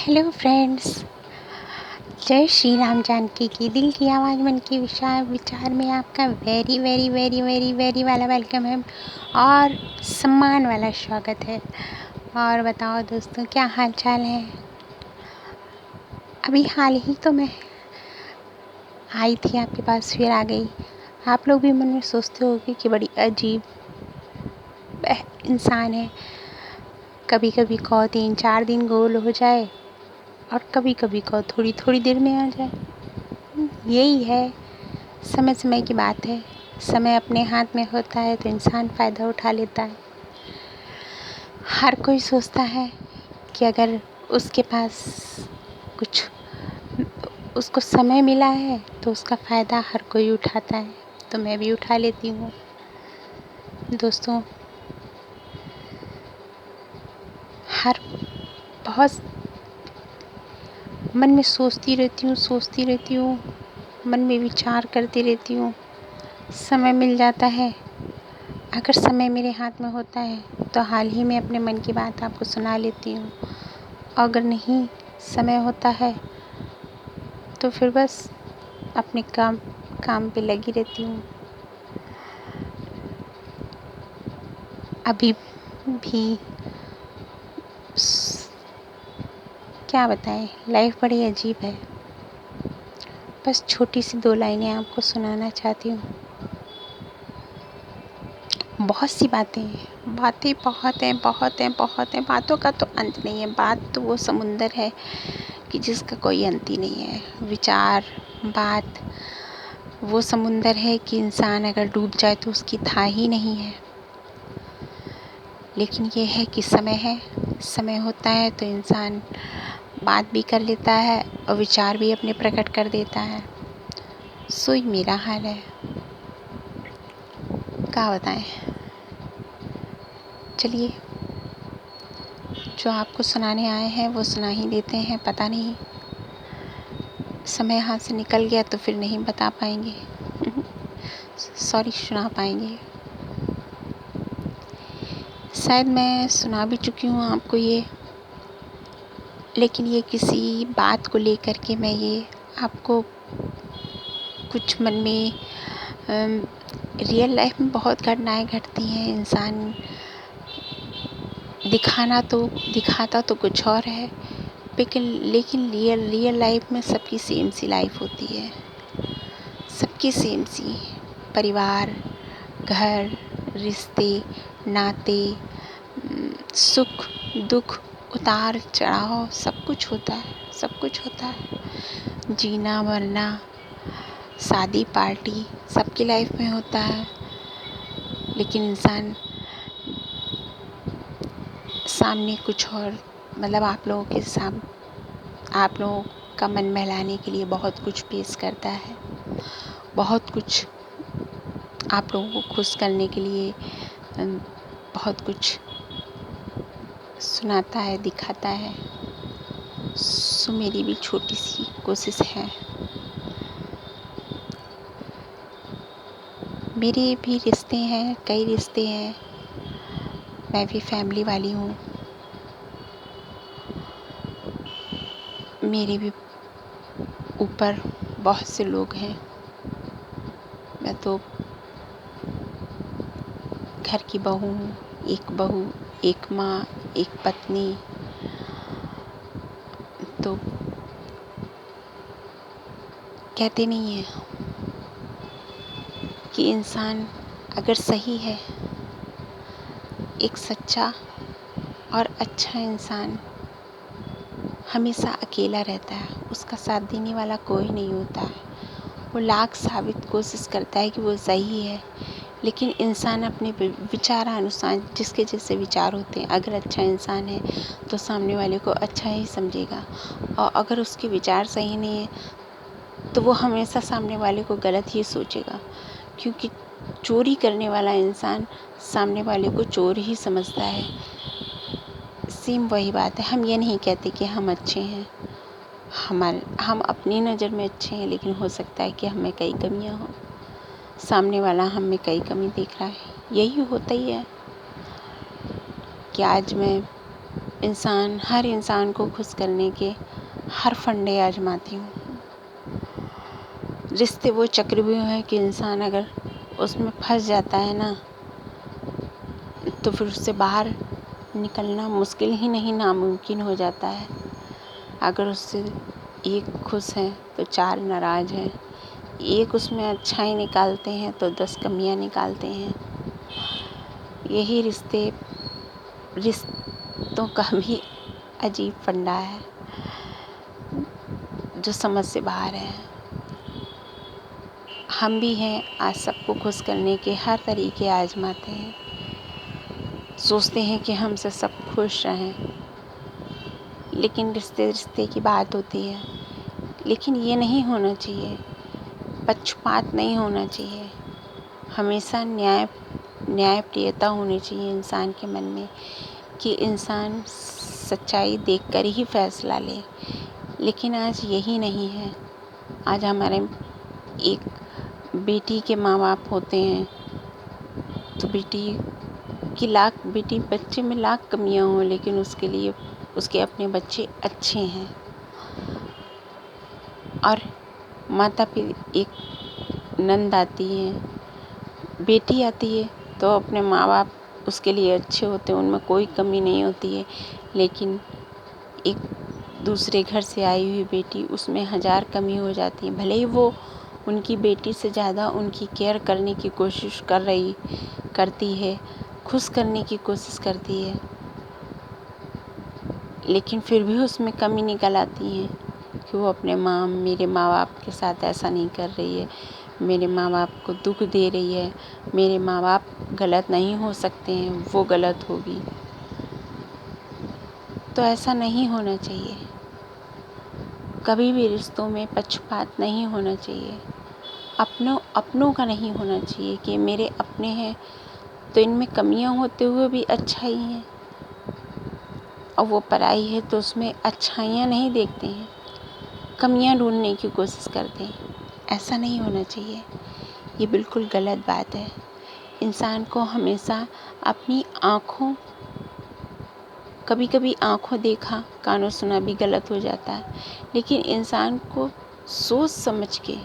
Hello friends, जय श्री राम जानकी की दिल की आवाज़ मन की विशाल विचार में आपका very very very very very वाला वेलकम है और सम्मान वाला स्वागत है। और बताओ दोस्तों, क्या हाल चाल है। अभी हाल ही तो मैं आई थी आपके पास, फिर आ गई। आप लोग भी मन में सोचते होगे कि बड़ी अजीब इंसान है। कभी कभी कहो 3-4 दिन गोल हो जाए और कभी कभी कहो थोड़ी थोड़ी देर में आ जाए। यही है, समय समय की बात है। समय अपने हाथ में होता है तो इंसान फ़ायदा उठा लेता है। हर कोई सोचता है कि अगर उसके पास कुछ उसको समय मिला है तो उसका फ़ायदा हर कोई उठाता है, तो मैं भी उठा लेती हूँ। दोस्तों, हर बहुत मन में सोचती रहती हूँ, मन में विचार करती रहती हूँ। समय मिल जाता है, अगर समय मेरे हाथ में होता है तो हाल ही में अपने मन की बात आपको सुना लेती हूँ। अगर नहीं समय होता है तो फिर बस अपने काम पे लगी रहती हूँ। अभी भी क्या बताएं, लाइफ बड़ी अजीब है। बस छोटी सी 2 लाइनें आपको सुनाना चाहती हूँ। बहुत सी बातें बहुत हैं। बातों का तो अंत नहीं है। बात तो वो समुंदर है कि जिसका कोई अंत ही नहीं है। विचार, बात वो समुंदर है कि इंसान अगर डूब जाए तो उसकी था ही नहीं है। लेकिन ये है कि समय होता है तो इंसान बात भी कर लेता है और विचार भी अपने प्रकट कर देता है। सो ही मेरा हाल है, क्या बताएं। चलिए, जो आपको सुनाने आए हैं वो सुना ही देते हैं। पता नहीं समय हाथ से निकल गया तो फिर नहीं बता पाएंगे सुना पाएंगे। शायद मैं सुना भी चुकी हूँ आपको ये, लेकिन ये किसी बात को लेकर के मैं ये आपको कुछ मन में रियल लाइफ में बहुत घटनाएं घटती हैं। इंसान दिखाता तो कुछ और है, लेकिन रियल लाइफ में सबकी सेम सी लाइफ होती है। सबकी सेम सी परिवार, घर, रिश्ते, नाते, सुख दुख, उतार चढ़ाव, सब कुछ होता है। जीना मरना, शादी पार्टी, सबकी लाइफ में होता है। लेकिन इंसान सामने कुछ और, मतलब आप लोगों का मन बहलाने के लिए बहुत कुछ पेश करता है। बहुत कुछ आप लोगों को खुश करने के लिए बहुत कुछ सुनाता है, दिखाता है। सो मेरी भी छोटी सी कोशिश है। मेरे भी रिश्ते हैं, कई रिश्ते हैं। मैं भी फैमिली वाली हूँ। मेरे भी ऊपर बहुत से लोग हैं। मैं तो घर की बहू हूँ, एक माँ, एक पत्नी। तो कहते नहीं है कि इंसान अगर सही है, एक सच्चा और अच्छा इंसान हमेशा अकेला रहता है। उसका साथ देने वाला कोई नहीं होता है। वो लाख साबित कोशिश करता है कि वो सही है, लेकिन इंसान अपने विचारानुसार, जिसके जैसे विचार होते हैं, अगर अच्छा इंसान है तो सामने वाले को अच्छा ही समझेगा, और अगर उसके विचार सही नहीं है तो वो हमेशा सामने वाले को गलत ही सोचेगा। क्योंकि चोरी करने वाला इंसान सामने वाले को चोर ही समझता है। सेम वही बात है। हम ये नहीं कहते कि हम अच्छे हैं, हम अपनी नज़र में अच्छे हैं, लेकिन हो सकता है कि हमें कई कमियां हों। सामने वाला हम में कई कमी देख रहा है। यही होता ही है कि आज मैं हर इंसान को खुश करने के हर फंडे आजमाती हूँ। रिश्ते वो चक्रव्यूह है कि इंसान अगर उसमें फंस जाता है ना, तो फिर उससे बाहर निकलना मुश्किल ही नहीं, नामुमकिन हो जाता है। अगर उससे एक खुश है तो 4 नाराज़ हैं, एक उसमें अच्छाई निकालते हैं तो 10 कमियां निकालते हैं। यही रिश्तों का भी अजीब फंडा है जो समझ से बाहर है। हम भी हैं, आज सबको खुश करने के हर तरीके आजमाते हैं, सोचते हैं कि हमसे सब खुश रहें, लेकिन रिश्ते की बात होती है। लेकिन ये नहीं होना चाहिए, पक्षपात नहीं होना चाहिए, हमेशा न्यायप्रियता होनी चाहिए इंसान के मन में, कि इंसान सच्चाई देखकर ही फैसला ले। लेकिन आज यही नहीं है। आज हमारे एक बेटी के माँ बाप होते हैं तो बेटी बच्चे में लाख कमियां हों, लेकिन उसके लिए उसके अपने बच्चे अच्छे हैं। और माता पिता, एक नंद आती है, बेटी आती है, तो अपने माँ बाप उसके लिए अच्छे होते हैं, उनमें कोई कमी नहीं होती है। लेकिन एक दूसरे घर से आई हुई बेटी, उसमें 1000 कमी हो जाती है। भले ही वो उनकी बेटी से ज़्यादा उनकी केयर करने की कोशिश करती है, खुश करने की कोशिश करती है, लेकिन फिर भी उसमें कमी निकल आती है कि वो मेरे माँ बाप के साथ ऐसा नहीं कर रही है, मेरे माँ बाप को दुख दे रही है, मेरे माँ बाप गलत नहीं हो सकते हैं, वो गलत होगी। तो ऐसा नहीं होना चाहिए। कभी भी रिश्तों में पक्षपात नहीं होना चाहिए। अपनों का नहीं होना चाहिए कि मेरे अपने हैं तो इनमें कमियां होते हुए भी अच्छाई हैं, और वो पराई है तो उसमें अच्छाइयाँ नहीं देखते हैं, कमियां ढूंढने की कोशिश करते हैं। ऐसा नहीं होना चाहिए, ये बिल्कुल गलत बात है। इंसान को हमेशा अपनी कभी कभी आँखों देखा कानों सुना भी गलत हो जाता है, लेकिन इंसान को सोच समझ के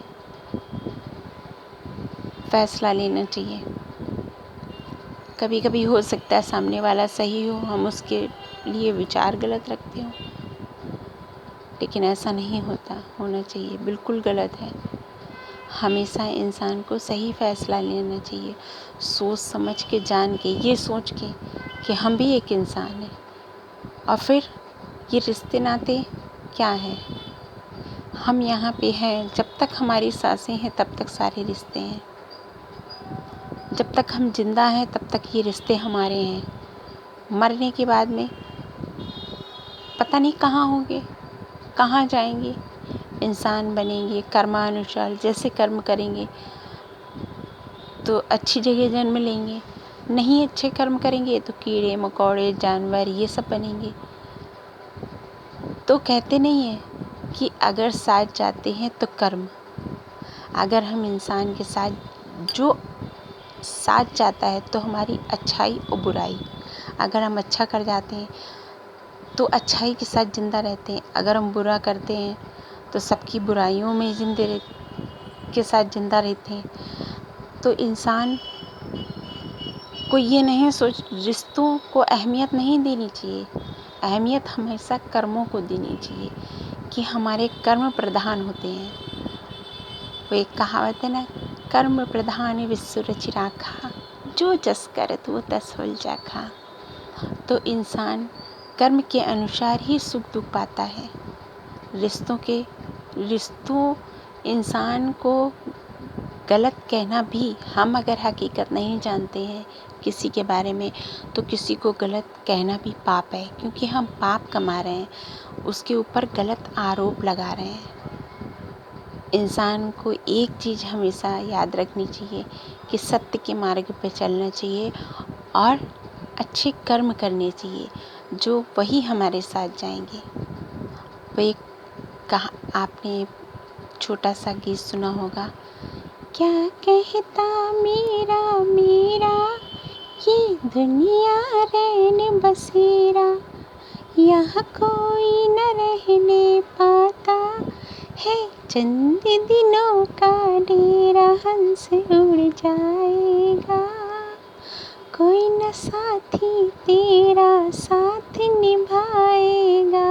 फैसला लेना चाहिए। कभी कभी हो सकता है सामने वाला सही हो, हम उसके लिए विचार गलत रखते हो, लेकिन ऐसा नहीं होना चाहिए, बिल्कुल गलत है। हमेशा इंसान को सही फैसला लेना चाहिए, सोच समझ के, जान के, ये सोच के कि हम भी एक इंसान हैं, और फिर ये रिश्ते नाते क्या है, हम यहाँ पे हैं, जब तक हमारी सांसें हैं तब तक सारे रिश्ते हैं, जब तक हम जिंदा हैं तब तक ये रिश्ते हमारे हैं। मरने के बाद में पता नहीं कहाँ होंगे, कहाँ जाएंगे। इंसान बनेंगे कर्मानुसार, जैसे कर्म करेंगे तो अच्छी जगह जन्म लेंगे, नहीं अच्छे कर्म करेंगे तो कीड़े मकोड़े जानवर ये सब बनेंगे। तो कहते नहीं है कि अगर साथ जाते हैं तो कर्म, अगर हम इंसान के साथ जो साथ जाता है तो हमारी अच्छाई और बुराई, अगर हम अच्छा कर जाते हैं तो अच्छाई के साथ जिंदा रहते हैं, अगर हम बुरा करते हैं तो सबकी बुराइयों में के साथ जिंदा रहते हैं। तो इंसान को ये नहीं रिश्तों को अहमियत नहीं देनी चाहिए, अहमियत हमेशा कर्मों को देनी चाहिए कि हमारे कर्म प्रधान होते हैं। वो एक कहावत है ना, कर्म प्रधान विश्व रचि राखा, जो जस करत वो तस होल जाखा। तो इंसान कर्म के अनुसार ही सुख दुख पाता है। रिश्तों इंसान को गलत कहना भी, हम अगर हकीकत नहीं जानते हैं किसी के बारे में तो किसी को गलत कहना भी पाप है, क्योंकि हम पाप कमा रहे हैं, उसके ऊपर गलत आरोप लगा रहे हैं। इंसान को एक चीज़ हमेशा याद रखनी चाहिए कि सत्य के मार्ग पर चलना चाहिए और अच्छे कर्म करने चाहिए, जो वही हमारे साथ जाएंगे। वो एक आपने छोटा सा गीत सुना होगा, क्या कहता मेरा ये दुनिया रैन बसेरा, यहाँ कोई न रहने पाता है, चंद दिनों का डेरा हंस उड़ जाएगा। कोई न साथी तेरा साथ निभाएगा,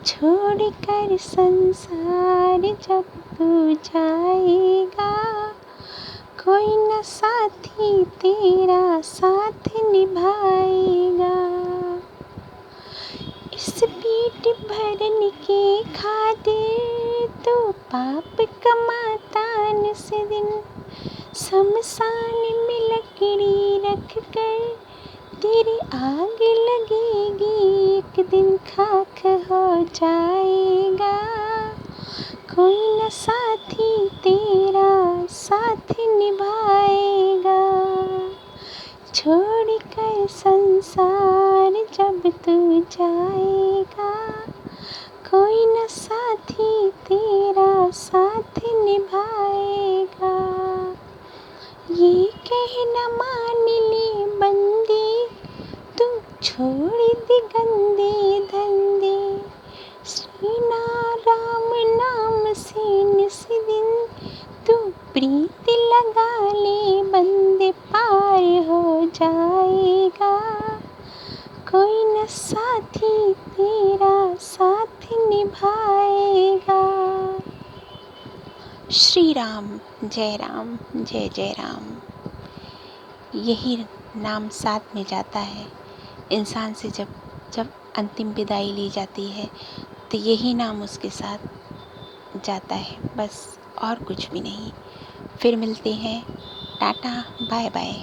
छोड़ कर संसार जब तू जाएगा। कोई न साथी तेरा साथ निभाएगा। इस पेट भरने के खातिर तो पाप कमाता निस दिन, शमशान में लकड़ी रख कर तेरी आग लगेगी, एक दिन खाक हो जाएगा। कोई न साथी तेरा साथ निभाएगा, छोड़ कर संसार जब तू जाएगा। कोई न साथी तेरा साथ निभाएगा। ये कहना मान ले बंदे, तू छोड़ दे गंदे धंधे, श्री राम नाम से निस दिन तू प्रीत लगा ले, बंदे पार हो जाएगा। कोई न साथी तेरा साथ निभाएगा। श्री राम, जय राम, जय जय राम। यही नाम साथ में जाता है इंसान से। जब जब अंतिम विदाई ली जाती है तो यही नाम उसके साथ जाता है, बस और कुछ भी नहीं। फिर मिलते हैं, टाटा बाय बाय।